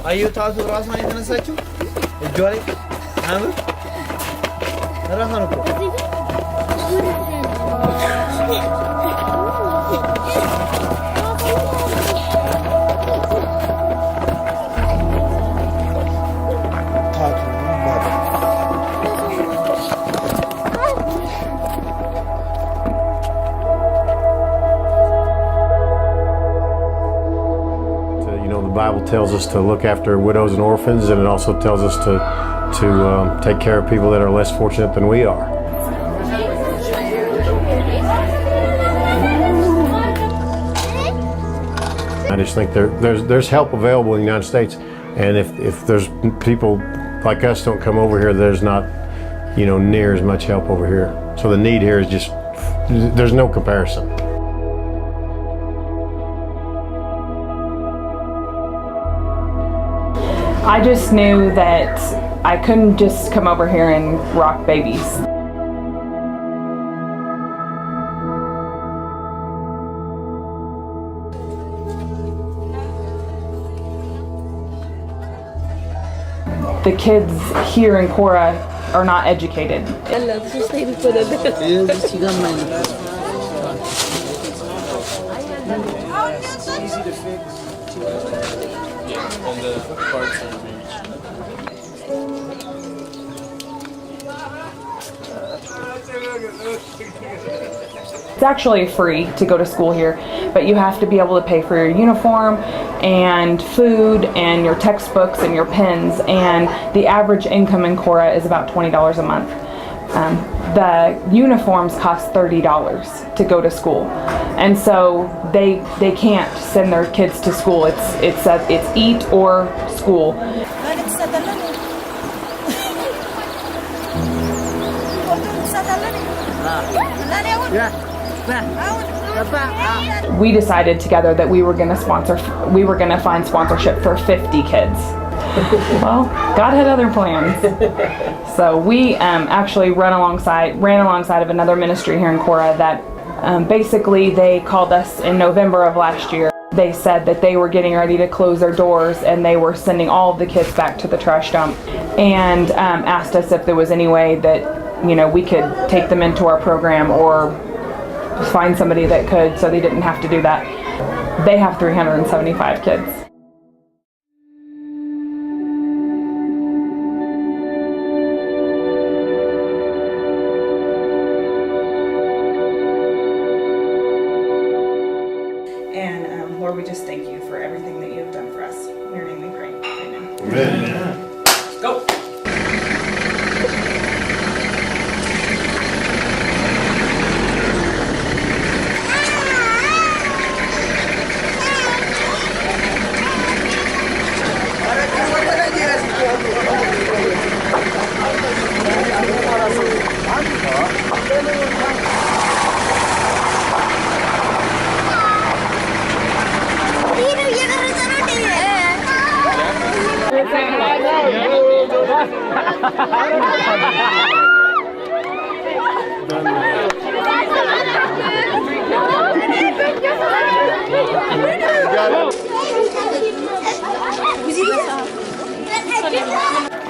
አየሁ ታቱ ራሷን የተነሳችው እጇ ላይ አምር ራሷን እኮ The Bible tells us to look after widows and orphans, and it also tells us to take care of people that are less fortunate than we are. I just think there's help available in the United States, and if there's people like us don't come over here, there's not, near as much help over here. So the need here is just, there's no comparison. I just knew that I couldn't just come over here and rock babies. The kids here in Kora are not educated. On the parts and It's actually free to go to school here, but you have to be able to pay for your uniform and food and your textbooks and your pens, and the average income in Kora is about $20 a month. The uniforms cost $30 to go to school, and so they can't send their kids to school. It's eat or school. We decided together that we were going to find sponsorship for 50 kids. Well, God had other plans. So we actually ran alongside of another ministry here in Kora that basically they called us in November of last year. They said that they were getting ready to close their doors and they were sending all of the kids back to the trash dump, and asked us if there was any way that we could take them into our program or find somebody that could, so they didn't have to do that. They have 375 kids. And Lord, we just thank you for everything that you have done for us. In your name we pray. Amen. Amen. Go.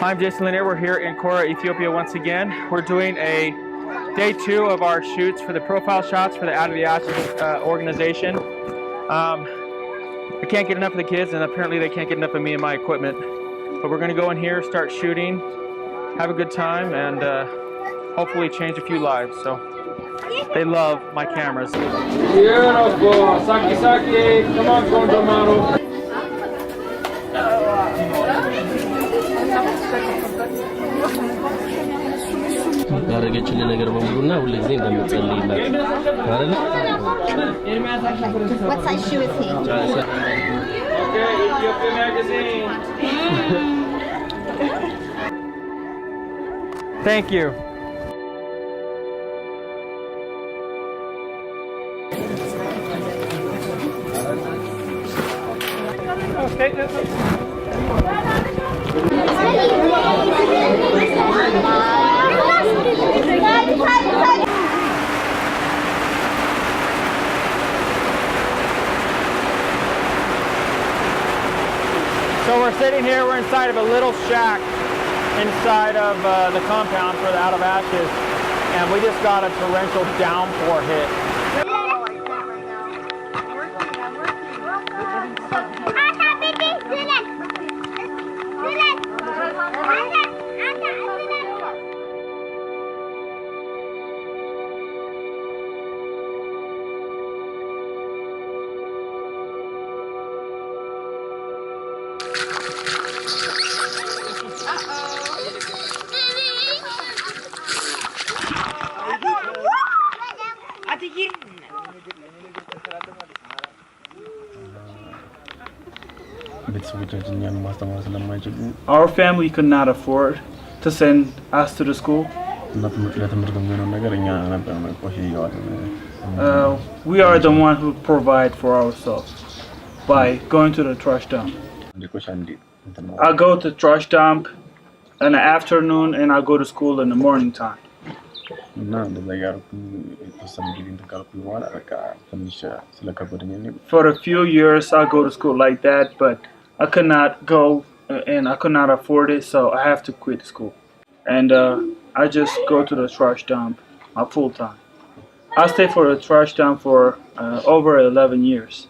I'm Jason Lanier. We're here in Kora, Ethiopia once again. We're doing a day 2 of our shoots for the profile shots for the Addis organization. I can't get enough of the kids, and apparently they can't get enough of me and my equipment. But we're going to go in here, start shooting, have a good time, and hopefully change a few lives. So they love my cameras. Beautiful. Saki saki. Come on, Gondomaro. ያደረገችልን ነገር በሙሉና ሁሉ ጊዜ እንደምጸልይላት አይደል? What size shoe is he? Okay, Ethiopia magazine. Thank you. Okay, that's okay. So we're we're sitting here, we're inside of a little shack inside of the compound for the Out of Ashes, and we just got a torrential downpour hit. Our family could not afford to send us to the school. We are the one who provide for ourselves by going to the trash dump. I go to trash dump in the afternoon and I go to school in the morning time. For a few years I go to school like that, but I could not go and I could not afford it, so I have to quit school. And I just go to the trash dump full time. I stayed for the trash dump for over 11 years.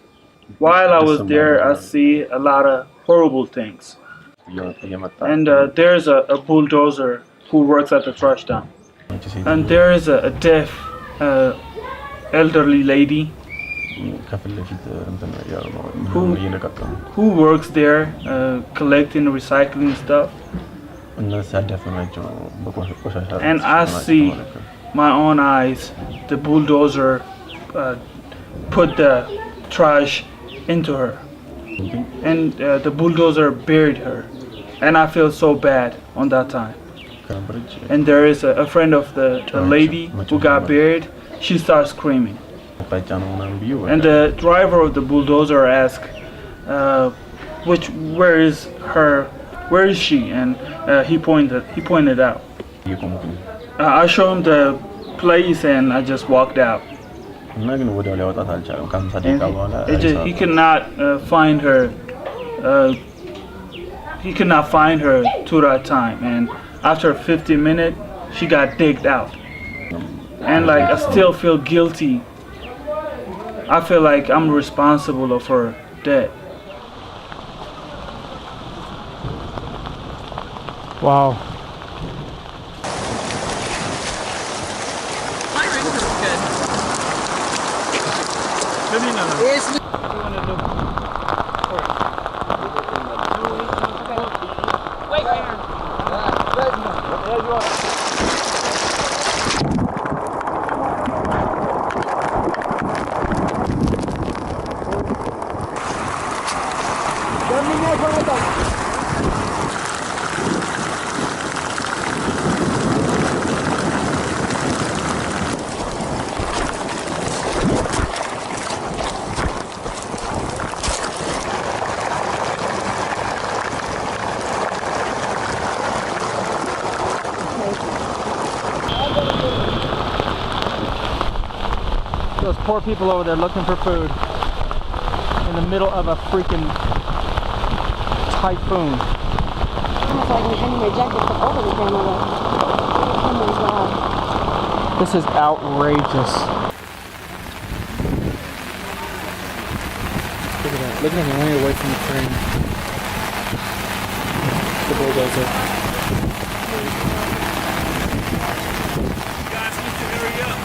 While I was there, I see a lot of horrible things. And there's a bulldozer who works at the trash dump. And there is a deaf elderly lady who works there collecting recycling stuff. And I see my own eyes the bulldozer put the trash into her, and the bulldozer buried her, and I feel so bad on that time. And there is a friend of the lady who got buried. She starts screaming, and the driver of the bulldozer asked, where is her? Where is she? And he pointed out. I showed him the place, and I just walked out. And he could not find her. He could not find her to that time, and after 50 minutes, she got digged out. And like I still feel guilty. I feel like I'm responsible of her death. Wow. Those poor people over there looking for food in the middle of a freaking typhoon. This is outrageous. Look at that. Look at them running away from the train. The bulldozer. Guys, need to hurry up.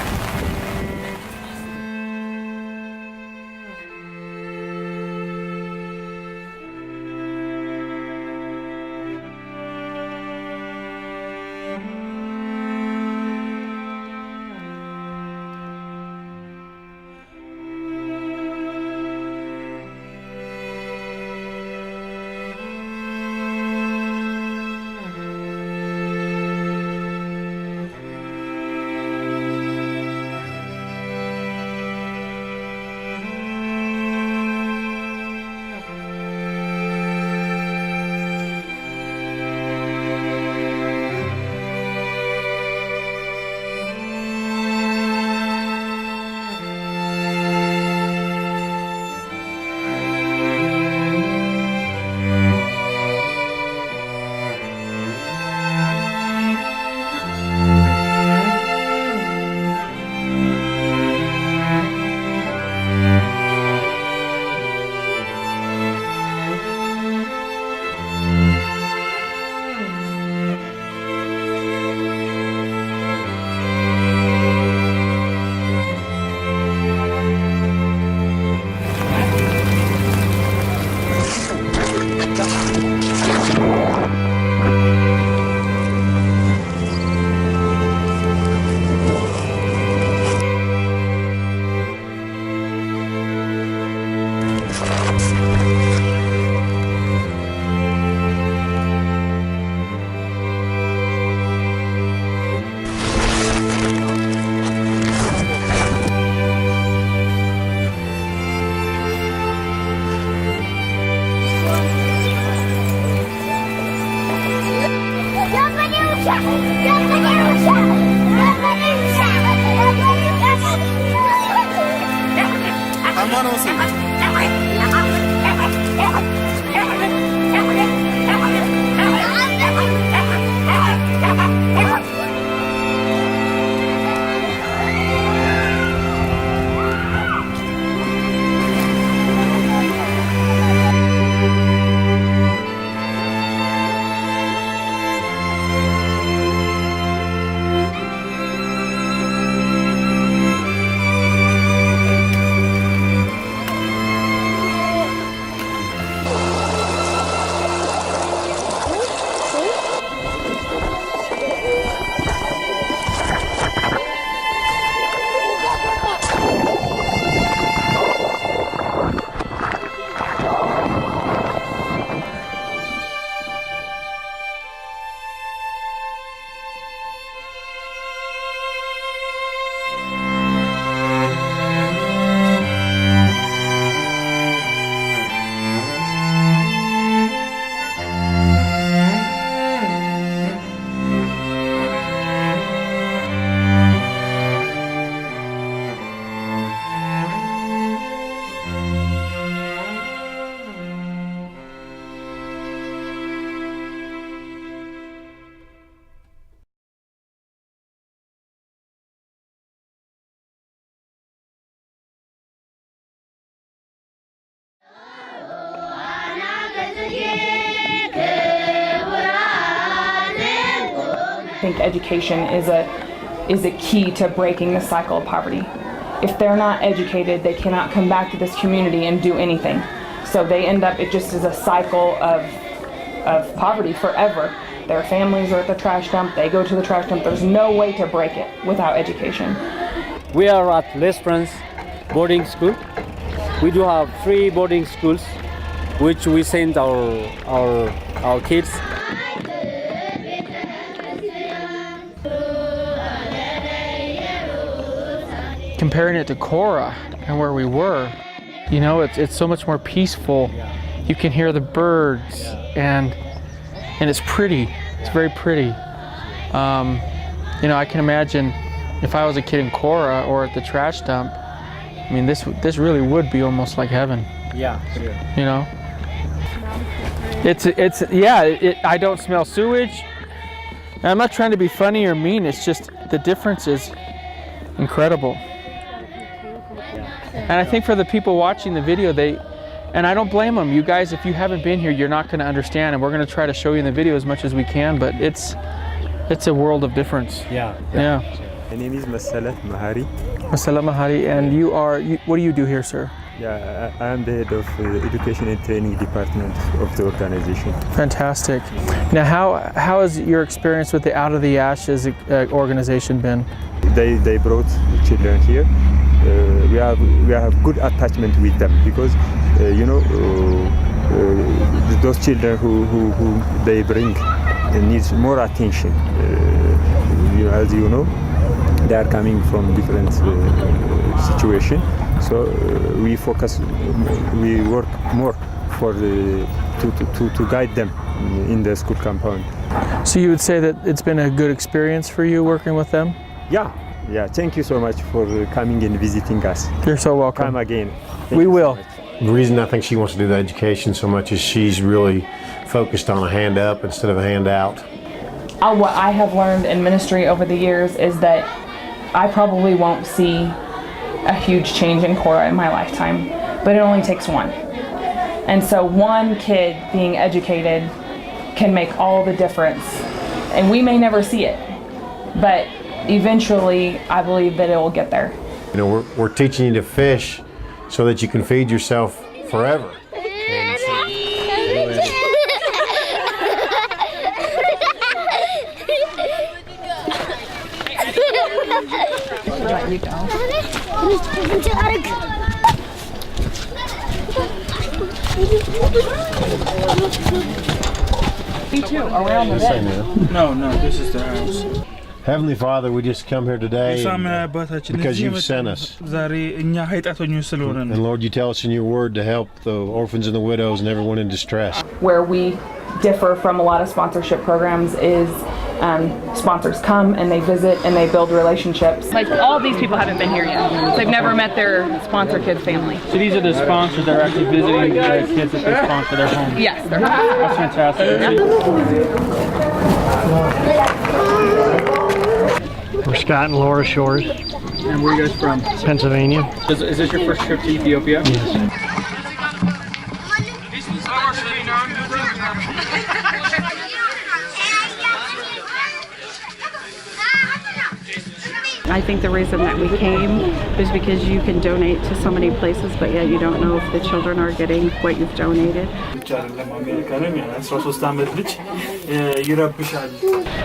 think education is a key to breaking the cycle of poverty. If they're not educated, they cannot come back to this community and do anything. So they end up, it just is a cycle of poverty forever. Their families are at the trash dump, they go to the trash dump. There's no way to break it without education. We are at Lesperance boarding school. We do have 3 boarding schools which we send our kids. Comparing it to Cora and where we were, you know, it's so much more peaceful. You can hear the birds, and it's pretty. It's very pretty. You know, I can imagine if I was a kid in Cora or at the trash dump. I mean, this really would be almost like heaven. Yeah, sure. You know, I don't smell sewage. I'm not trying to be funny or mean. It's just the difference is incredible. And I think for the people watching the video, and I don't blame them. You guys, if you haven't been here, you're not going to understand. And we're going to try to show you in the video as much as we can. But it's a world of difference. Yeah. My name is Masala Mahari. Masala Mahari, and what do you do here, sir? Yeah, I am the head of education and training department of the organization. Fantastic. Now, how has your experience with the Out of the Ashes organization been? They brought children here. We have good attachment with them because you know those children who they bring needs more attention. As you know, they are coming from different situations. So we work more to guide them in the school compound. So you would say that it's been a good experience for you working with them? Yeah. Thank you so much for coming and visiting us. You're so welcome. Come again. We will. The reason I think she wants to do the education so much is she's really focused on a hand up instead of a hand out. What I have learned in ministry over the years is that I probably won't see a huge change in Cora in my lifetime, but it only takes one. And so one kid being educated can make all the difference. And we may never see it, but eventually I believe that it will get there. You know, we're teaching you to fish so that you can feed yourself forever. And so, Let you go. Me too, around the bed. No, this is the house. Heavenly Father, we just come here today because you've sent us. And Lord, you tell us in your word to help the orphans and the widows and everyone in distress. Where we differ from a lot of sponsorship programs is sponsors come and they visit and they build relationships. Like all these people haven't been here yet. They've never met their sponsor kid family. So these are the sponsors that are actually visiting the kids that they sponsor their homes? Yes, they're home. That's fantastic. We're Scott and Laura Shores, And where are you guys from? Pennsylvania. Is this your first trip to Ethiopia? Yes. I think the reason that we came is because you can donate to so many places, but yet you don't know if the children are getting what you've donated.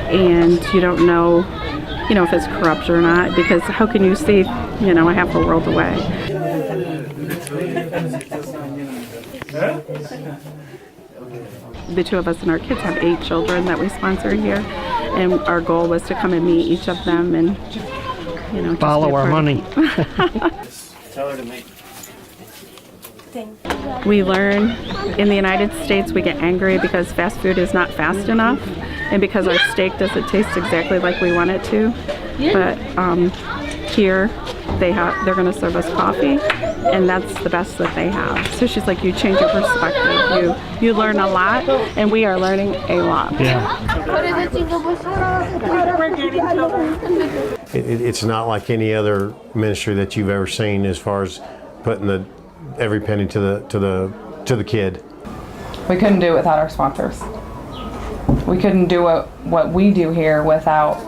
And you don't know, if it's corrupt or not, because how can you see, a half a world away? The two of us and our kids have 8 children that we sponsor here, and our goal was to come and meet each of them and follow our money. We learn in the United States we get angry because fast food is not fast enough and because our steak doesn't taste exactly like we want it to. But here they're going to serve us coffee, and that's the best that they have. So she's like, you change your perspective. You learn a lot, and we are learning a lot. Yeah. It's not like any other ministry that you've ever seen as far as putting every penny to the kid. We couldn't do it without our sponsors. We couldn't do what we do here without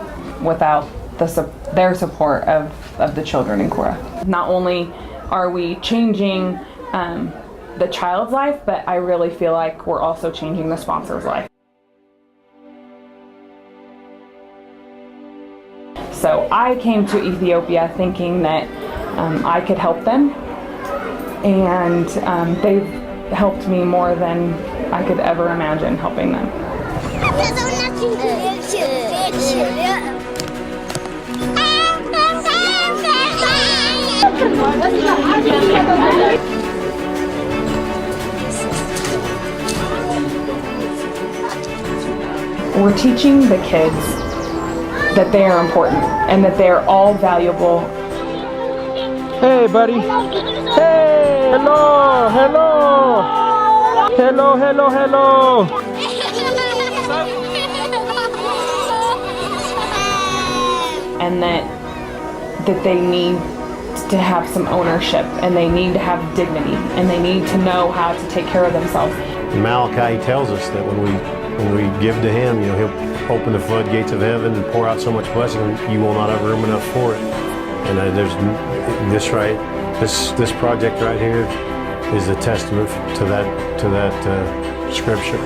their support of the children in Kora. Not only are we changing the child's life, but I really feel like we're also changing the sponsor's life. So I came to Ethiopia thinking that I could help them, and they've helped me more than I could ever imagine helping them. We're teaching the kids that they are important and that they're all valuable. Hey, buddy. Hey, hello, hello. Hello, hello, hello. And that they need to have some ownership, and they need to have dignity, and they need to know how to take care of themselves. Malachi tells us that when we give to him, you know, he'll open the floodgates of heaven and pour out so much blessing, you will not have room enough for it. And there's this project right here is a testament to that scripture.